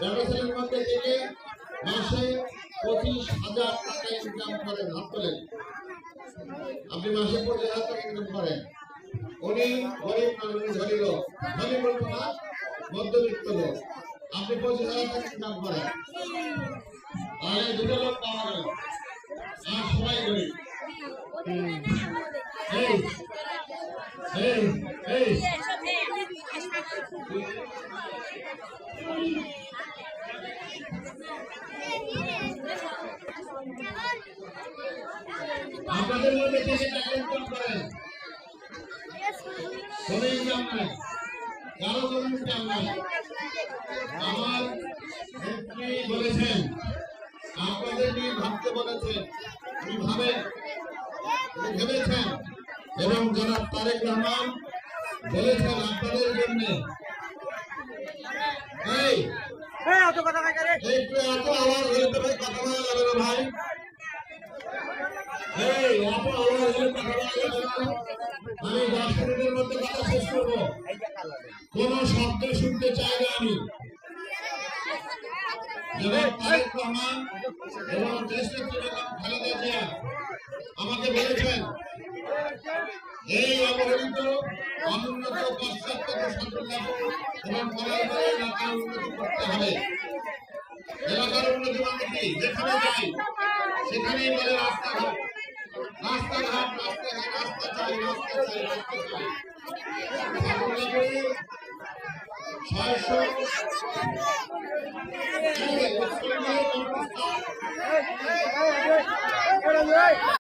ব্যবসায়ের মধ্যে থেকে মাসে 25,000 টাকা ইনকাম করেন। হাত তোলেন। আপনি মাসে 25,000 টাকা ইনকাম করেন। উনি গরিব মানুষ, ধনী লোক, ধনী বলবো না, মধ্যবিত্ত লোক। আপনি 25,000 টাকা ইনকাম করেন, তাহলে দুটো লোক পাওয়া গেল, আর সবাই গরিব। এই এই এই আপনাদের মধ্যে থেকে টাকা ইনকাম করেন, কোনো ইনকাম নাই, কারো কোনো ইনকাম নাই। আমার নেত্রী বলেছেন, আপনাদের নিয়ে ভাবতে বলেছেন, উনি ভাবেন, উনি ভেবেছেন, এবং জনাব তারেক রহমান বলেছেন আপনাদের জন্য। একটু এত আওয়াজ হলে তো ভাই কথা বলা যাবে না ভাই। এত আওয়াজ হলে কথা বলা যাবে না। আমি 10 মিনিটের মধ্যে কথা শেষ করবো, কোন শব্দ শুনতে চাই না আমি। জনাব তারেক রহমান এবং দেশনেত্রী বেগম খালেদা জিয়া আমাকে বলেছেন, এই অবহেলিত অনুন্নত পাশ্চাত্য সম্প্রদায় এবং কলারপাড়া এলাকার উন্নতি করতে হবে। এলাকার উন্নতি মানে কি? যেখানে যাই সেখানেই বলে রাস্তাঘাট, রাস্তাঘাট, রাস্তাঘাট, রাস্তা চাই, রাস্তা চাই, রাস্তা চাই। 600